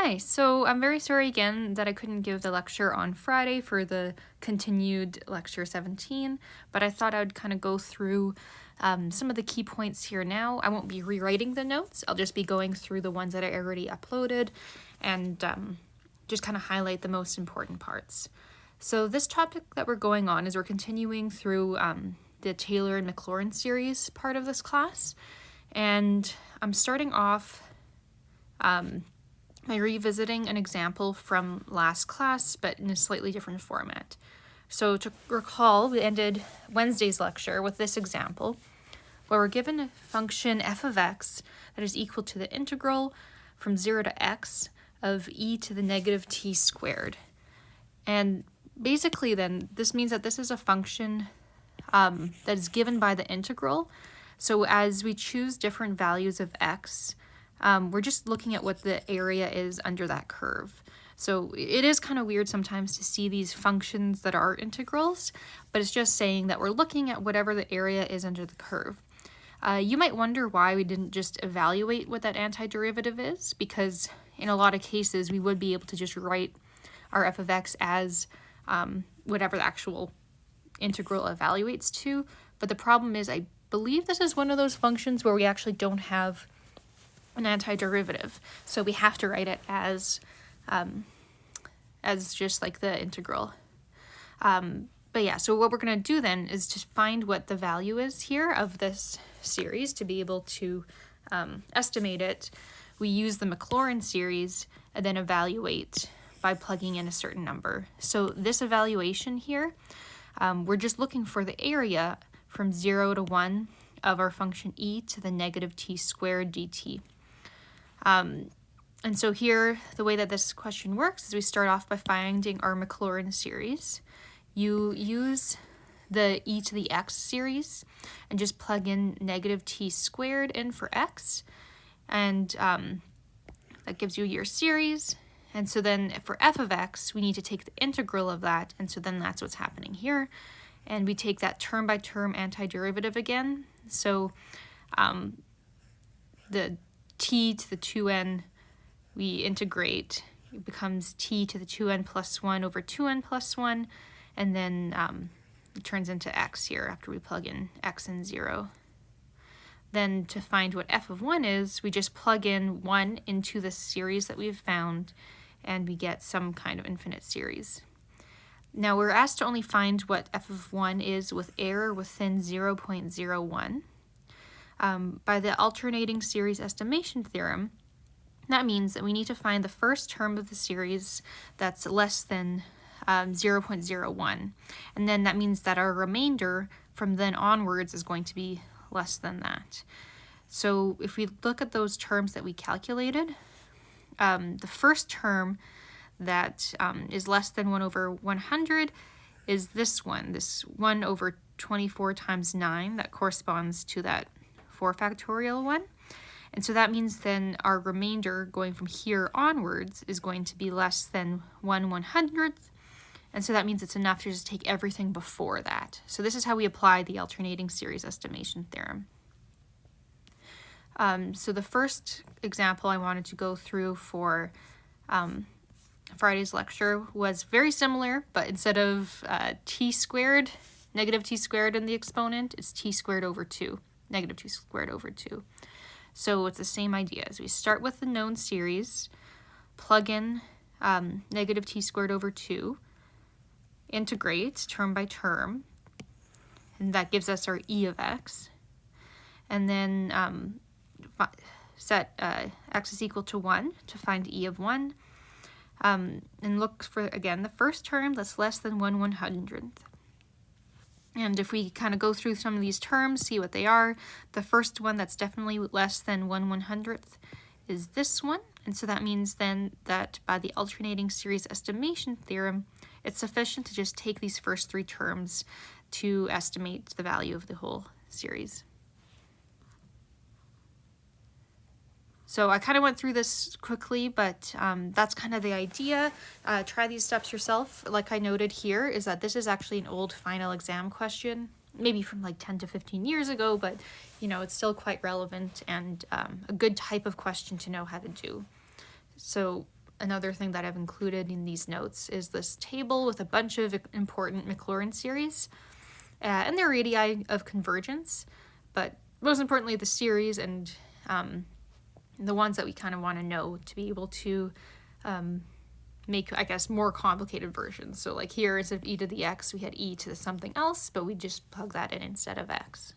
Hi, so I'm very sorry again that I couldn't give the lecture on Friday for the continued lecture 17, but I thought I would kind of go through some of the key points here now. I won't be rewriting the notes, I'll just be going through the ones that I already uploaded and just kind of highlight the most important parts. So this topic that we're going on is we're continuing through the Taylor and Maclaurin series part of this class, and I'm starting off by revisiting an example from last class, but in a slightly different format. So to recall, we ended Wednesday's lecture with this example, where we're given a function f of x that is equal to the integral from 0 to x of e to the negative t squared. And basically then, this means that this is a function that is given by the integral. So as we choose different values of x, we're just looking at what the area is under that curve. So it is kind of weird sometimes to see these functions that are integrals, but it's just saying that we're looking at whatever the area is under the curve. You might wonder why we didn't just evaluate what that antiderivative is, because in a lot of cases we would be able to just write our f of x as whatever the actual integral evaluates to. But the problem is, I believe this is one of those functions where we actually don't have an antiderivative, so we have to write it as just like the integral. But yeah, so what we're going to do then is just find what the value is here of this series to be able to estimate it. We use the Maclaurin series and then evaluate by plugging in a certain number. So this evaluation here, we're just looking for the area from 0 to 1 of our function e to the negative t squared dt. And so here, the way that this question works is we start off by finding our Maclaurin series. You use the e to the x series and just plug in negative t squared in for x, and that gives you your series. And so then for f of x, we need to take the integral of that, and so then that's what's happening here. And we take that term by term antiderivative again. So the t to the 2n, we integrate, it becomes t to the 2n plus 1 over 2n plus 1, and then it turns into x here after we plug in x and 0. Then to find what f of 1 is, we just plug in 1 into the series that we've found, and we get some kind of infinite series. Now we're asked to only find what f of 1 is with error within 0.01. By the alternating series estimation theorem, that means that we need to find the first term of the series that's less than 0.01. And then that means that our remainder from then onwards is going to be less than that. So if we look at those terms that we calculated, the first term that is less than 1 over 100 is this 1 over 24 times 9. That corresponds to that 4 factorial one. And so that means then our remainder going from here onwards is going to be less than 1/100th. And so that means it's enough to just take everything before that. So this is how we apply the alternating series estimation theorem. So the first example I wanted to go through for Friday's lecture was very similar, but instead of t squared, negative t squared in the exponent, it's t squared over 2, negative t squared over 2. So it's the same idea. As we start with the known series, plug in negative t squared over 2, integrate term by term, and that gives us our e of x. And then set x is equal to 1 to find e of 1. And look for, again, the first term that's less than 1/100th. And if we kind of go through some of these terms, see what they are, the first one that's definitely less than 1/100th is this one. And so that means then that by the alternating series estimation theorem, it's sufficient to just take these first 3 terms to estimate the value of the whole series. So I kind of went through this quickly, but that's kind of the idea. Try these steps yourself. Like I noted here, is that this is actually an old final exam question, maybe from like 10 to 15 years ago, but you know, it's still quite relevant and a good type of question to know how to do. So another thing that I've included in these notes is this table with a bunch of important Maclaurin series and their radii of convergence, but most importantly the series and the ones that we kind of want to know to be able to make, I guess, more complicated versions. So like here, instead of e to the x, we had e to the something else, but we just plug that in instead of x.